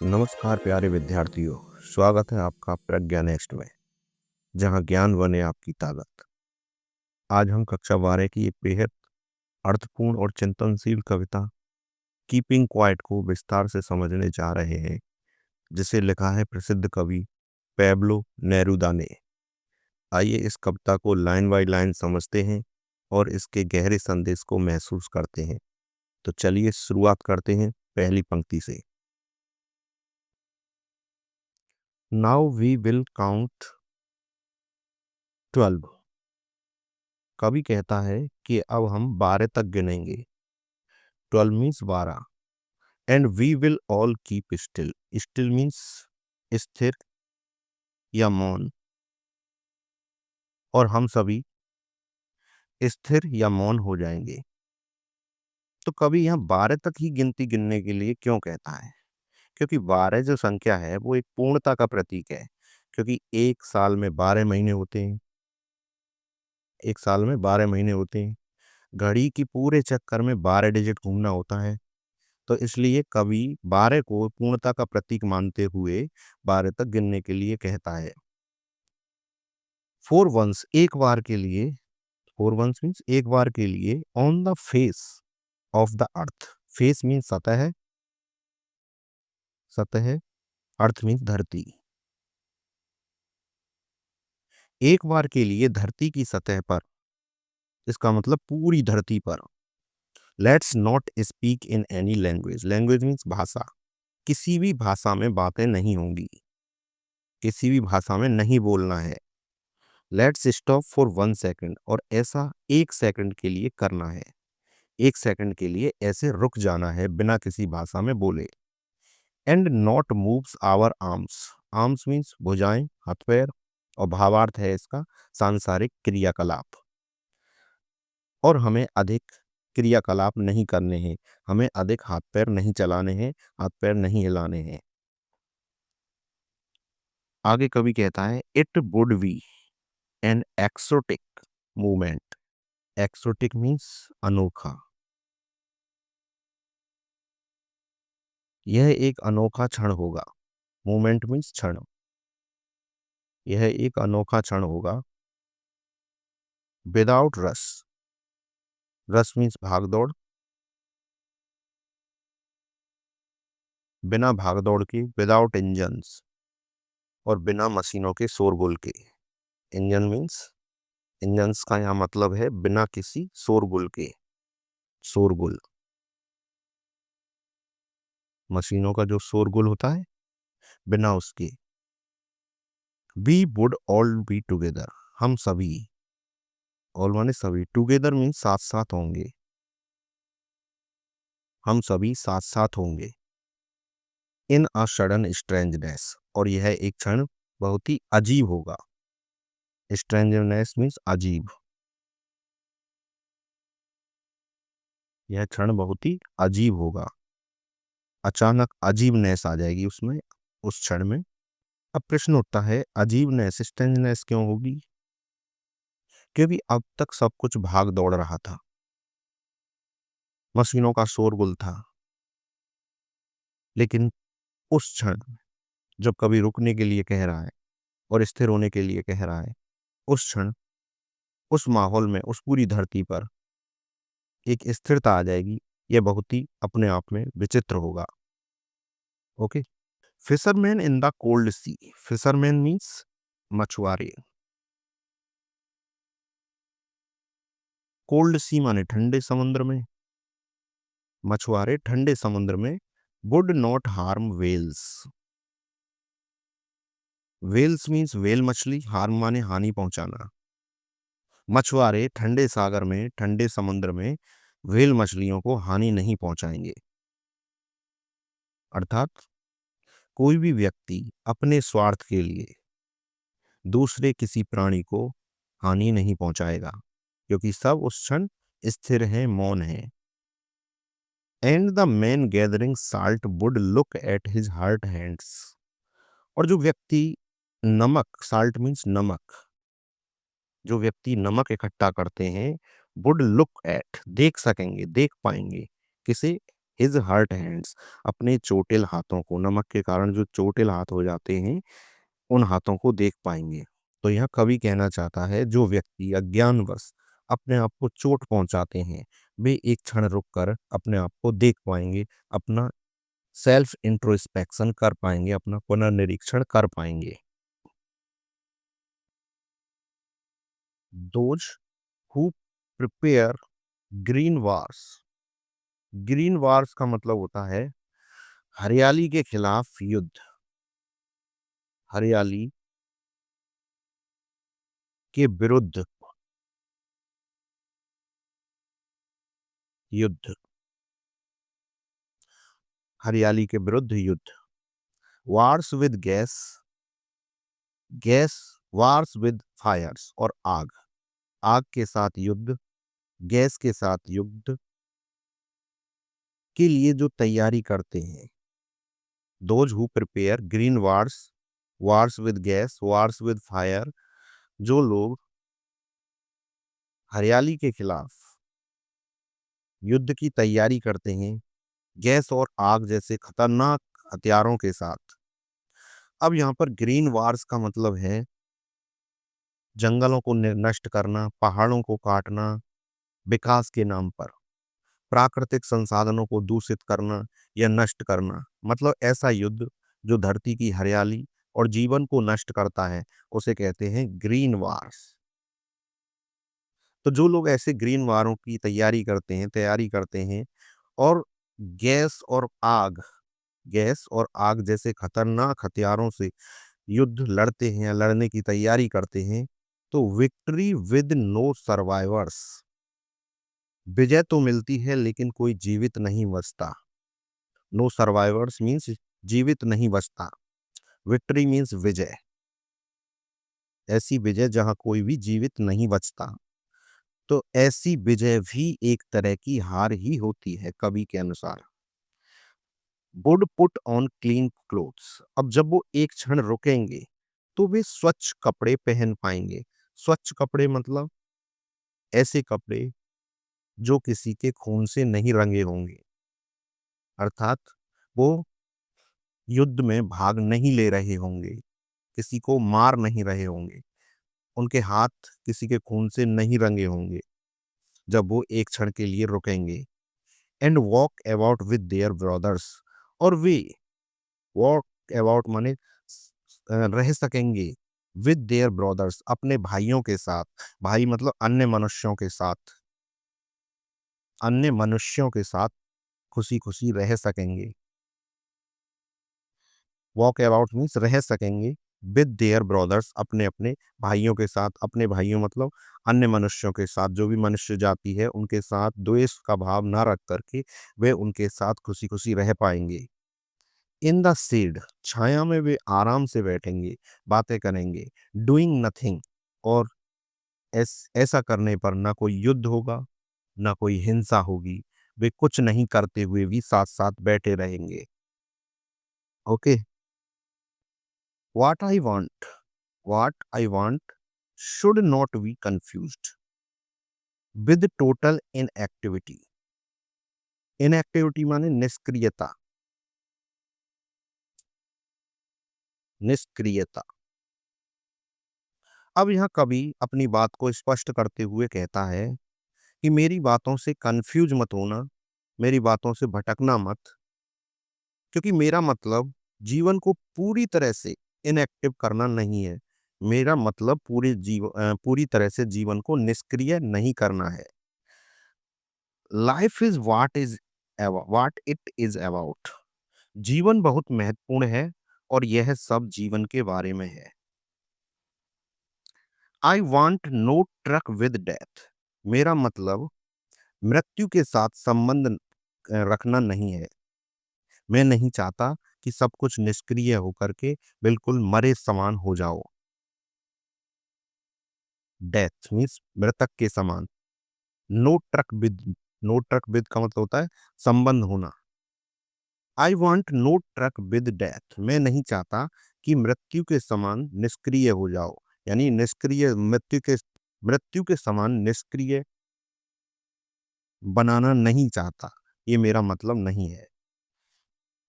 नमस्कार प्यारे विद्यार्थियों, स्वागत है आपका प्रज्ञा नेक्स्ट में, जहां ज्ञान बने आपकी ताकत। आज हम कक्षा 12 की एक बेहद अर्थपूर्ण और चिंतनशील कविता कीपिंग क्वाइट को विस्तार से समझने जा रहे हैं, जिसे लिखा है प्रसिद्ध कवि पैब्लो नेरुदा ने। आइए इस कविता को लाइन बाय लाइन समझते हैं और इसके गहरे संदेश को महसूस करते हैं। तो चलिए शुरुआत करते हैं पहली पंक्ति से। Now we will count 12। कवि कहता है कि अब हम 12 तक गिनेंगे। 12 means 12। And we will all keep still. Still means स्थिर या मौन, और हम सभी स्थिर या मौन हो जाएंगे। तो कवि यहाँ 12 तक ही गिनती गिनने के लिए क्यों कहता है? क्योंकि 12 जो संख्या है वो एक पूर्णता का प्रतीक है। क्योंकि एक साल में 12 महीने होते हैं। एक साल में 12 महीने होते हैं। घड़ी की पूरे चक्कर में 12 डिजिट घूमना होता है। तो इसलिए कवि 12 को पूर्णता का प्रतीक मानते हुए 12 तक गिनने के लिए कहता है। 4 वंस एक बार के लिए, 4 वंस मीन्स एक बार के लिए, on the face of the earth. Face means सतह, सतह, अर्थ मीन्स धरती। एक बार के लिए धरती की सतह पर, इसका मतलब पूरी धरती पर। Let's not speak in any language. Language means भाषा। किसी भी भाषा में बातें नहीं होंगी, किसी भी भाषा में नहीं बोलना है। लेट्स स्टॉप फॉर 1 सेकेंड, और ऐसा 1 सेकंड के लिए करना है। 1 सेकंड के लिए ऐसे रुक जाना है बिना किसी भाषा में बोले। And not moves our arms. Arms means भुजाएं, हाथ पैर, और भावार्थ है इसका सांसारिक क्रियाकलाप। और हमें अधिक क्रियाकलाप नहीं करने हैं, हमें अधिक हाथ पैर नहीं चलाने हैं, हाथ पैर नहीं हिलाने हैं। आगे कवि कहता है, it would be an exotic movement. Exotic means अनोखा। यह एक अनोखा क्षण होगा। मूवमेंट मीन्स क्षण। यह एक अनोखा क्षण होगा। विदाउट रस। रस मीन्स भागदौड़। बिना भागदौड़ के, विदाउट इंजन्स, और बिना मशीनों के, शोरगुल के। इंजन मीन्स, इंजन्स का यहाँ मतलब है बिना किसी शोरगुल के। शोरगुल, मशीनों का जो शोरगुल होता है, बिना उसके। We would all be together. हम सभी, ऑल माने सभी, टुगेदर मीन्स साथ साथ होंगे। हम सभी साथ साथ होंगे। इन अ सडन स्ट्रेंजनेस, और यह एक क्षण बहुत ही अजीब होगा। स्ट्रेंजनेस मीन्स अजीब। यह क्षण बहुत ही अजीब होगा। अचानक अजीबनेस आ जाएगी उसमें, उस क्षण में। अब प्रश्न उठता है, अजीबनेस, स्ट्रेंजनेस क्यों होगी? क्योंकि अब तक सब कुछ भाग दौड़ रहा था, मशीनों का शोरगुल था। लेकिन उस क्षण जब कभी रुकने के लिए कह रहा है और स्थिर होने के लिए कह रहा है, उस क्षण, उस माहौल में, उस पूरी धरती पर एक स्थिरता आ जाएगी। यह बहुत ही अपने आप में विचित्र होगा। Okay. Fisherman in the cold sea. Fisherman means मछुआरे। कोल्ड सी माने ठंडे समुद्र में। मछुआरे ठंडे समुद्र में। Would not harm whales. Whales means whale मछली, हार्म माने हानि पहुंचाना। मछुआरे ठंडे सागर में, ठंडे समुद्र में व्हेल मछलियों को हानि नहीं पहुंचाएंगे। अर्थात कोई भी व्यक्ति अपने स्वार्थ के लिए दूसरे किसी प्राणी को हानि नहीं पहुंचाएगा, क्योंकि सब उस क्षण स्थिर हैं, मौन हैं। And the man gathering salt would look at his hurt hands. और जो व्यक्ति नमक, साल्ट मीन्स नमक, जो व्यक्ति नमक इकट्ठा करते हैं, वुड लुक एट, देख सकेंगे, देख पाएंगे, किसे? हिज हर्ट हैंड्स, अपने चोटिल हाथों को, नमक के कारण जो चोटिल हाथ हो जाते हैं उन हाथों को देख पाएंगे। तो यह कवि कहना चाहता है जो व्यक्ति अज्ञानवश अपने आप को चोट पहुंचाते हैं वे एक क्षण रुक कर अपने आप को देख पाएंगे, अपना सेल्फ इंट्रोस्पेक्शन कर पाएंगे, अपना पुनर्निरीक्षण कर पाएंगे। Those who prepare green wars, green wars का मतलब होता है हरियाली के खिलाफ युद्ध, हरियाली के विरुद्ध युद्ध, हरियाली के विरुद्ध युद्ध। Wars with gas, gas, wars with fires, और आग, आग के साथ युद्ध, गैस के साथ युद्ध के लिए जो तैयारी करते हैं। Those who prepare green wars, wars with gas, wars with fire, जो लोग हरियाली के खिलाफ युद्ध की तैयारी करते हैं गैस और आग जैसे खतरनाक हथियारों के साथ। अब यहाँ पर ग्रीन वार्स का मतलब है जंगलों को नष्ट करना, पहाड़ों को काटना, विकास के नाम पर प्राकृतिक संसाधनों को दूषित करना या नष्ट करना, मतलब ऐसा युद्ध जो धरती की हरियाली और जीवन को नष्ट करता है उसे कहते हैं ग्रीन वार्स। तो जो लोग ऐसे ग्रीन वारों की तैयारी करते हैं और गैस और आग, गैस और आग जैसे खतरनाक हथियारों से युद्ध लड़ते हैं या लड़ने की तैयारी करते हैं, तो विक्ट्री विद नो सर्वाइवर्स, विजय तो मिलती है लेकिन कोई जीवित नहीं बचता। नो सर्वाइवर्स मीन्स जीवित नहीं बचता, विक्ट्री मीन्स विजय, ऐसी विजय जहां कोई भी जीवित नहीं बचता। तो ऐसी विजय भी एक तरह की हार ही होती है कवि के अनुसार। Would put on clean clothes, अब जब वो एक क्षण रुकेंगे तो वे स्वच्छ कपड़े पहन पाएंगे। स्वच्छ कपड़े मतलब ऐसे कपड़े जो किसी के खून से नहीं रंगे होंगे, अर्थात वो युद्ध में भाग नहीं ले रहे होंगे, किसी को मार नहीं रहे होंगे, उनके हाथ किसी के खून से नहीं रंगे होंगे जब वो एक क्षण के लिए रुकेंगे। And walk about with their brothers, और वे वॉक अबाउट माने रह सकेंगे विद देयर ब्रदर्स, अपने भाइयों के साथ, भाई मतलब अन्य मनुष्यों के साथ, अन्य मनुष्यों के साथ खुशी खुशी रह सकेंगे। वॉक अबाउट मीन्स रह सकेंगे विद देयर ब्रदर्स, अपने अपने भाइयों के साथ, अपने भाइयों मतलब अन्य मनुष्यों के साथ, जो भी मनुष्य जाति है उनके साथ द्वेष का भाव ना रख करके वे उनके साथ खुशी खुशी रह पाएंगे। इन द शेड, छाया में वे आराम से बैठेंगे, बातें करेंगे। डूइंग नथिंग, और ऐसा करने पर ना कोई युद्ध होगा ना कोई हिंसा होगी, वे कुछ नहीं करते हुए भी साथ साथ बैठे रहेंगे। Okay, what I want, what I want should not be confused with total inactivity. Inactivity माने निष्क्रियता, निष्क्रियता। अब यहाँ कवि अपनी बात को स्पष्ट करते हुए कहता है कि मेरी बातों से कंफ्यूज मत होना, मेरी बातों से भटकना मत, क्योंकि मेरा मतलब जीवन को पूरी तरह से इनएक्टिव करना नहीं है। मेरा मतलब पूरी तरह से जीवन को निष्क्रिय नहीं करना है। Life is what it is about, जीवन बहुत महत्वपूर्ण है और यह सब जीवन के बारे में है। I want no truck with death, मेरा मतलब मृत्यु के साथ संबंध रखना नहीं है। मैं नहीं चाहता कि सब कुछ निष्क्रिय होकर के बिल्कुल मरे समान हो जाओ। डेथ मीन्स मृतक के समान। No truck with, no truck with का मतलब होता है संबंध होना। I want no truck with death, मैं नहीं चाहता कि मृत्यु के समान निष्क्रिय हो जाओ, यानी निष्क्रिय मृत्यु के समान निष्क्रिय बनाना नहीं चाहता, ये मेरा मतलब नहीं है।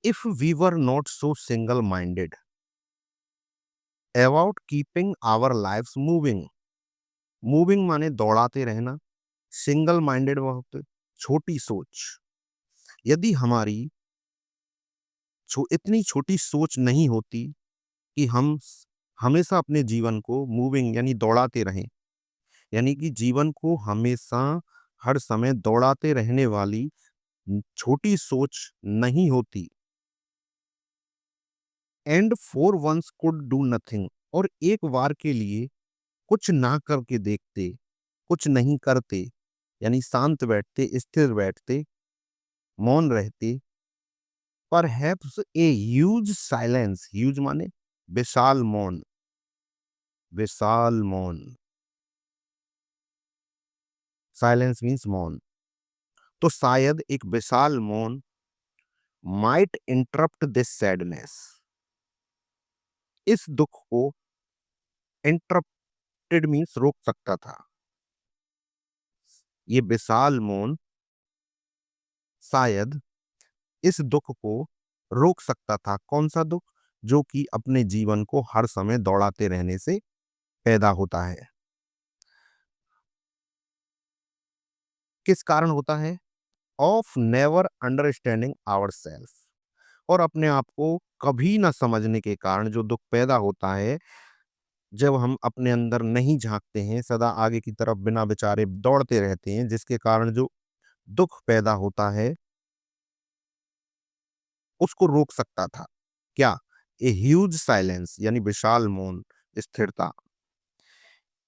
If we were not so single minded about keeping our lives moving, moving माने दौड़ाते रहना, सिंगल माइंडेड बहुत छोटी सोच, यदि हमारी इतनी छोटी सोच नहीं होती कि हम हमेशा अपने जीवन को मूविंग यानी दौड़ाते रहें, यानी कि जीवन को हमेशा हर समय दौड़ाते रहने वाली छोटी सोच नहीं होती, and for once could do nothing, और एक बार के लिए कुछ ना करके देखते, कुछ नहीं करते, यानी शांत बैठते, स्थिर बैठते, मौन रहते, perhaps a huge silence, huge माने विशाल मौन, विशाल मौन, साइलेंस मीन्स मौन, तो शायद एक विशाल मौन माइट इंटरप्ट दिस सैडनेस, इस दुख को इंटरप्टेड मीन्स रोक सकता था, ये विशाल मौन शायद इस दुख को रोक सकता था। कौन सा दुख? जो कि अपने जीवन को हर समय दौड़ाते रहने से पैदा होता है। किस कारण होता है? Of never understanding our self, और अपने आप को कभी ना समझने के कारण जो दुख पैदा होता है, जब हम अपने अंदर नहीं झांकते हैं, सदा आगे की तरफ बिना विचारे दौड़ते रहते हैं, जिसके कारण जो दुख पैदा होता है उसको रोक सकता था। क्या? ए ह्यूज साइलेंस यानी विशाल मौन, स्थिरता,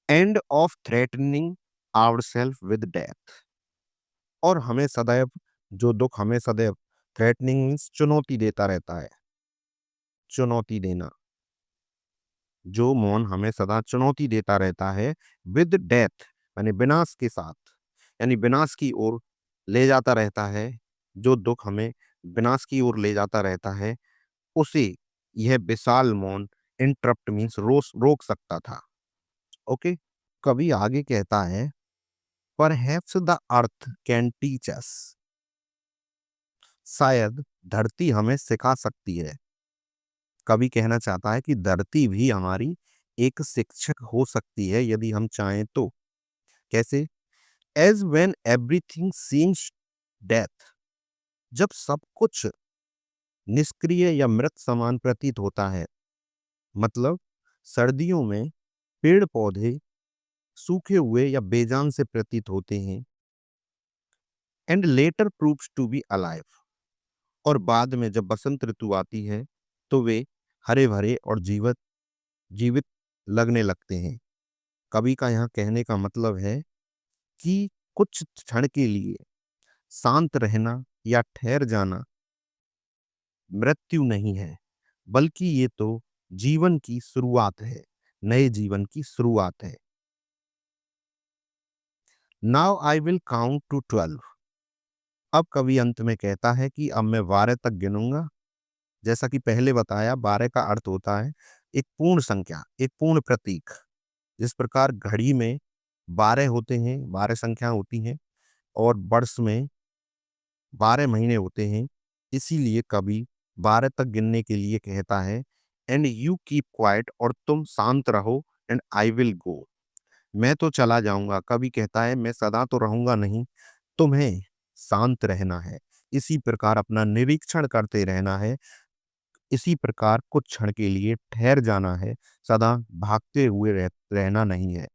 and of threatening our self with death, और हमें सदैव जो दुख हमें सदैव थ्रेटनिंग मीन्स चुनौती देता रहता है, चुनौती देना, जो मौन हमें सदा चुनौती देता रहता है, विद डेथ यानी विनाश के साथ, यानी विनाश की ओर ले जाता रहता है, जो दुख हमें विनाश की ओर ले जाता रहता है, उसे यह विशाल मौन इंटरप्ट मीन्स रोक सकता था। ओके, कवि आगे कहता है, perhaps the earth can teach us, शायद धरती हमें सिखा सकती है। कवि कहना चाहता है कि धरती भी हमारी एक शिक्षक हो सकती है यदि हम चाहें तो। कैसे? As when everything seems death, जब सब कुछ निष्क्रिय या मृत समान प्रतीत होता है, मतलब सर्दियों में पेड़ पौधे सूखे हुए या बेजान से प्रतीत होते हैं, and later proves to be alive, और बाद में जब बसंत ऋतु आती है तो वे हरे भरे और जीवित जीवित लगने लगते हैं। कवि का यहाँ कहने का मतलब है कि कुछ क्षण के लिए शांत रहना या ठहर जाना मृत्यु नहीं है, बल्कि ये तो जीवन की शुरुआत है, नए जीवन की शुरुआत है। Now I will count to 12, अब कवि अंत में कहता है कि अब मैं 12 तक गिनूंगा। जैसा कि पहले बताया, 12 का अर्थ होता है एक पूर्ण संख्या, एक पूर्ण प्रतीक। जिस प्रकार घड़ी में 12 होते हैं, 12 संख्या होती हैं, और वर्ष में 12 महीने होते हैं, इसीलिए कवि 12 तक गिनने के लिए कहता है, एंड यू कीप क्वाइट, और तुम शांत रहो, एंड आई विल गो, मैं तो चला जाऊंगा। कवि कहता है मैं सदा तो रहूंगा नहीं, तुम्हें शांत रहना है, इसी प्रकार अपना निरीक्षण करते रहना है, इसी प्रकार कुछ क्षण के लिए ठहर जाना है, सदा भागते हुए रहना नहीं है।